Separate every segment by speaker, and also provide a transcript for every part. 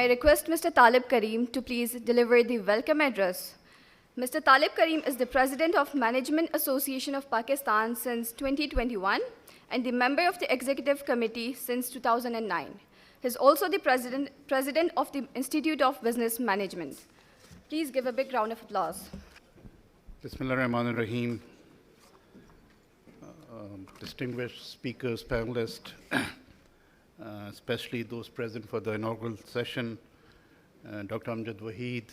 Speaker 1: I request Mr. Talib Karim to please deliver the welcome address. Mr. Talib Karim is the President of Management Association of Pakistan since 2021 and the member of the Executive Committee since 2009. He is also the President of the Institute of Business Management. Please give a big round of applause.
Speaker 2: Bismillahirrahmanirrahim. Distinguished speakers, panelists, especially those present for the inaugural session, Dr. Amjad Waheed,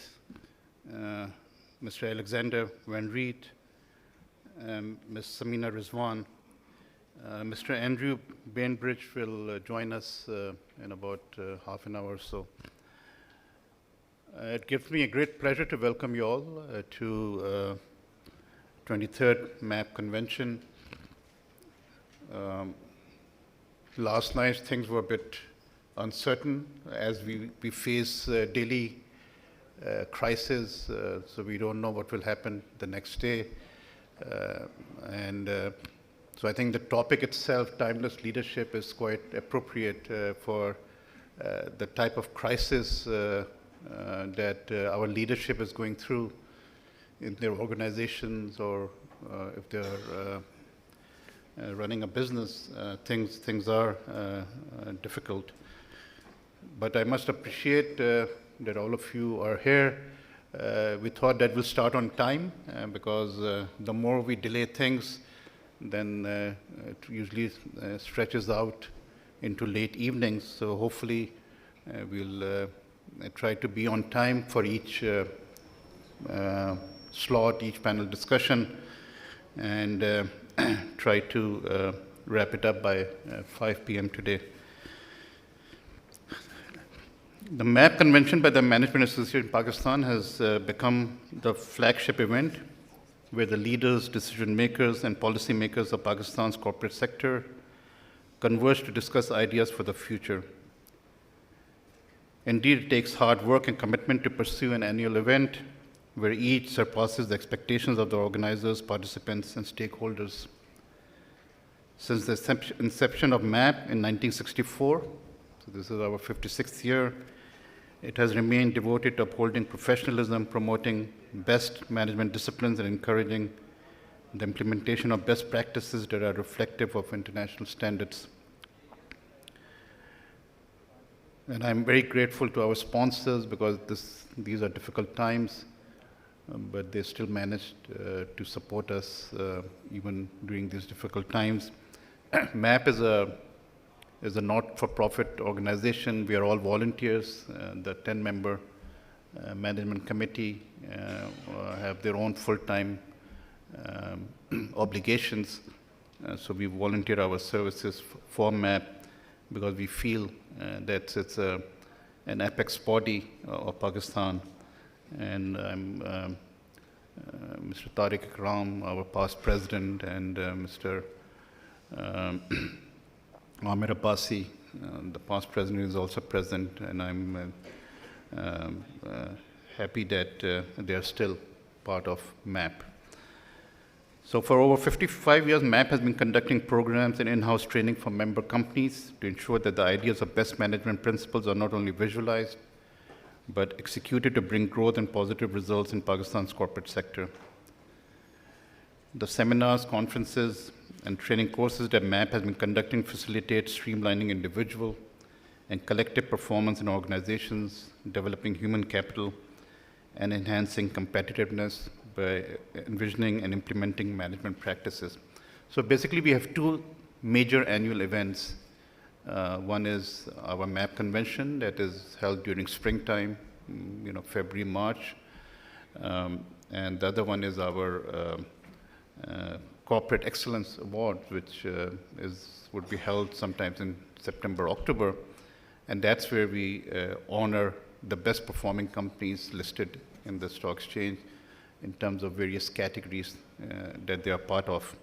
Speaker 2: Mr. Alexander Van Riet, Ms. Samina Rizwan. Mr. Andrew Bainbridge will join us in about half an hour or so. It gives me a great pleasure to welcome you all to 23rd MAP Convention. Last night, things were a bit uncertain as we face daily crisis, so we don't know what will happen the next day. So I think the topic itself, timeless leadership, is quite appropriate for the type of crisis that our leadership is going through in their organizations, or if they're running a business. Things are difficult. But I must appreciate that all of you are here. We thought that we'll start on time because the more we delay things, then it usually stretches out into late evenings. So hopefully we'll try to be on time for each slot, each panel discussion, and try to wrap it up by 5 p.m. today. The MAP convention by the Management Association in Pakistan has become the flagship event where the leaders, decision makers, and policy makers of Pakistan's corporate sector converge to discuss ideas for the future. Indeed, it takes hard work and commitment to pursue an annual event where each surpasses the expectations of the organizers, participants, and stakeholders. Since the inception of MAP in 1964, so this is our 56th year, it has remained devoted to upholding professionalism, promoting best management disciplines, and encouraging the implementation of best practices that are reflective of international standards. And I'm very grateful to our sponsors because these are difficult times, but they still managed to support us even during these difficult times. MAP is a not-for-profit organization. We are all volunteers. The 10-member management committee have their own full-time obligations. So we volunteer our services for MAP because we feel that it's an apex body of Pakistan. And I'm Mr. Tariq Karim, our past president, and Mr. Aamir Abbasi, the past president, is also present, and I'm happy that they are still part of MAP. So for over 55 years, MAP has been conducting programs and in-house training for member companies to ensure that the ideas of best management principles are not only visualized, but executed to bring growth and positive results in Pakistan's corporate sector. The seminars, conferences, and training courses that MAP has been conducting facilitate streamlining individual and collective performance in organizations, developing human capital, and enhancing competitiveness by envisioning and implementing management practices. So basically, we have two major annual events. One is our MAP convention that is held during springtime, February, March. And the other one is our Corporate Excellence Award, which would be held sometimes in September, October. And that's where we honor the best performing companies listed in the stock exchange in terms of various categories that they are part of.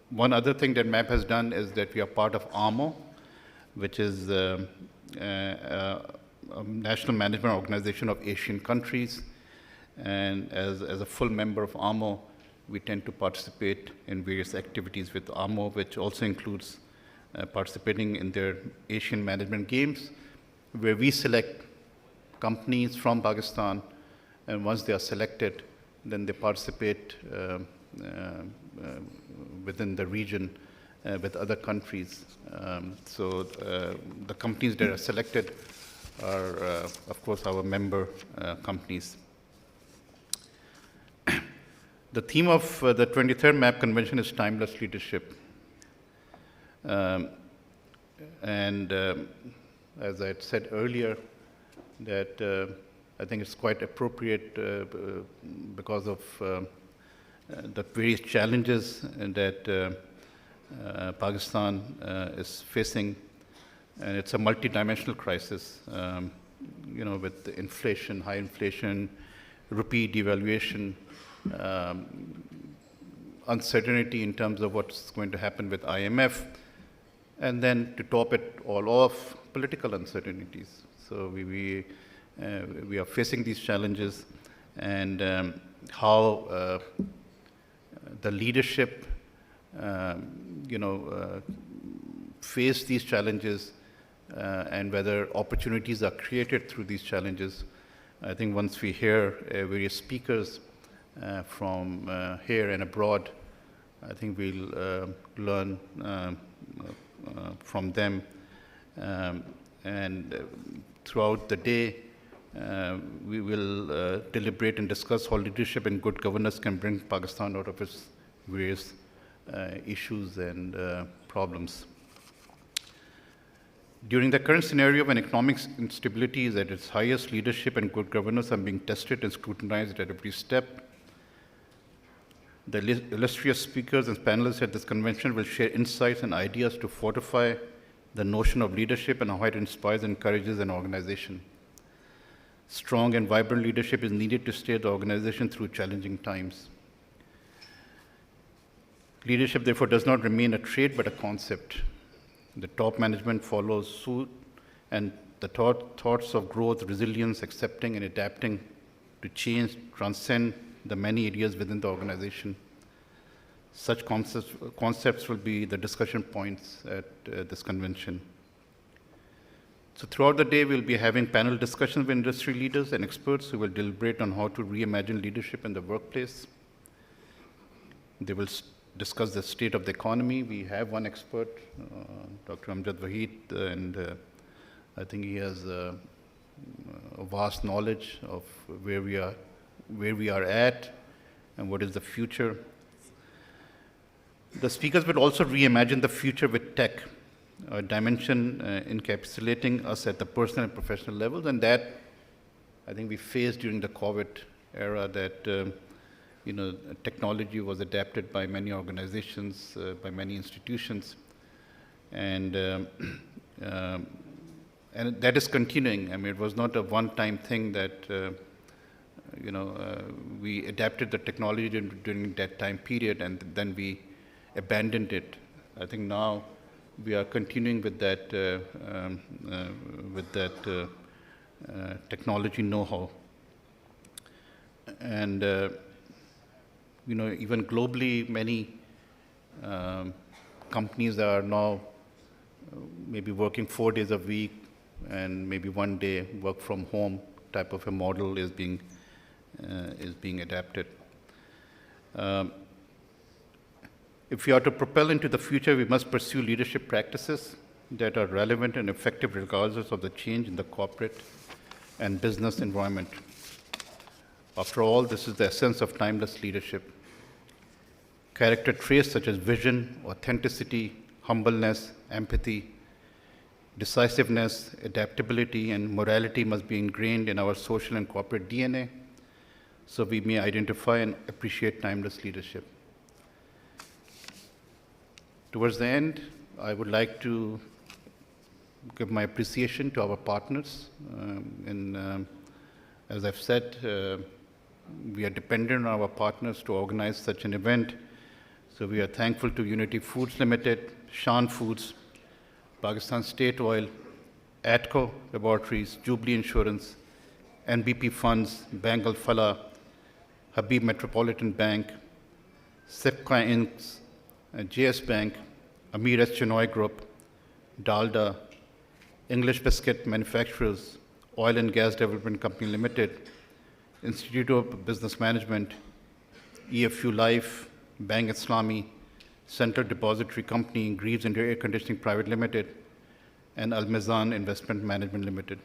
Speaker 2: One other thing that MAP has done is that we are part of AMO, which is a national management organization of Asian countries. And as a full member of AMO, we tend to participate in various activities with AMO, which also includes participating in their Asian Management Games, where we select companies from Pakistan, and once they are selected, then they participate within the region with other countries. So the companies that are selected are, of course, our member companies. The theme of the 23rd MAP convention is timeless leadership. As I had said earlier, that I think it's quite appropriate because of the various challenges that Pakistan is facing, and it's a multidimensional crisis, with the inflation, high inflation, rupee devaluation, uncertainty in terms of what's going to happen with IMF, and then to top it all off, political uncertainties. So we are facing these challenges, and how the leadership, face these challenges, and whether opportunities are created through these challenges. I think once we hear various speakers from here and abroad, I think we'll learn from them. And throughout the day, we will deliberate and discuss how leadership and good governance can bring Pakistan out of its various issues and problems. During the current scenario, when economic instability is at its highest, leadership and good governance are being tested and scrutinized at every step. The illustrious speakers and panelists at this convention will share insights and ideas to fortify the notion of leadership and how it inspires and encourages an organization. Strong and vibrant leadership is needed to steer the organization through challenging times. Leadership, therefore, does not remain a trait but a concept. The top management follows suit, and the thoughts of growth, resilience, accepting and adapting to change transcend the many areas within the organization. Such concepts will be the discussion points at this convention. So throughout the day, we'll be having panel discussions with industry leaders and experts who will deliberate on how to reimagine leadership in the workplace. They will discuss the state of the economy. We have one expert, Dr. Amjad Waheed, and I think he has a vast knowledge of where we are at and what is the future. The speakers will also reimagine the future with tech, a dimension encapsulating us at the personal and professional levels, and that I think we faced during the COVID era, that technology was adapted by many organizations, by many institutions, and that is continuing. I mean, it was not a one-time thing that we adapted the technology during that time period and then we abandoned it. I think now we are continuing with that technology know-how, and even globally, many companies are now maybe working 4 days a week and maybe 1 day work from home type of a model is being adapted. If we are to propel into the future, we must pursue leadership practices that are relevant and effective regardless of the change in the corporate and business environment. After all, this is the essence of timeless leadership. Character traits such as vision, authenticity, humbleness, empathy, decisiveness, adaptability, and morality must be ingrained in our social and corporate DNA so we may identify and appreciate timeless leadership. Towards the end, I would like to give my appreciation to our partners. As I've said, we are dependent on our partners to organize such an event. So we are thankful to Unity Foods Limited, Shan Foods, Pakistan State Oil, ATCO Laboratories, Jubilee Insurance, NBP Funds, Bank Al Falah, Habib Metropolitan Bank, SIPCA Inc., JS Bank, Aamir Chinoy Group, Dalda, English Biscuit Manufacturers, Oil and Gas Development Company Limited, Institute of Business Management, EFU Life, Bank Islami, Central Depository Company, Greaves and Air Conditioning Private Limited, and Al Mizan Investment Management Limited.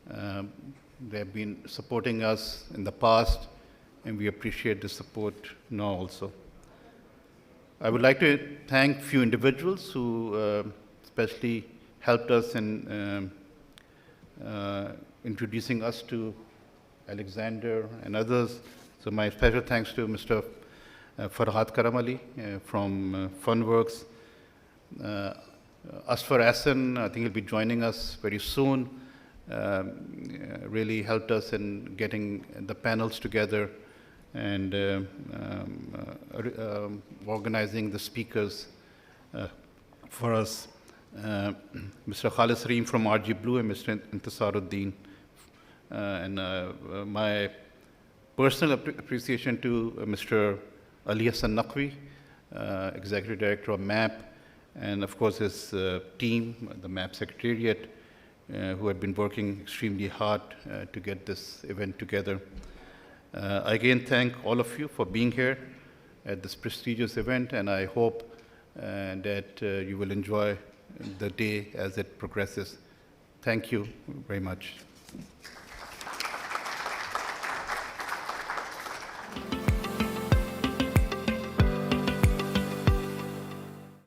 Speaker 2: They have been supporting us in the past, and we appreciate the support now also. I would like to thank a few individuals who especially helped us in introducing us to Alexander and others. So my special thanks to Mr. Farhad Karamali from Funworks. Asfar Hassan, I think he'll be joining us very soon, really helped us in getting the panels together and organizing the speakers for us. Mr. Khalis Reem from RG Blue and Mr. Intisaruddin. And my personal appreciation to Mr. Ali Hassan Naqvi, Executive Director of MAP, and of course his team, the MAP Secretariat, who had been working extremely hard to get this event together. I again thank all of you for being here at this prestigious event, and I hope that you will enjoy the day as it progresses. Thank you very much.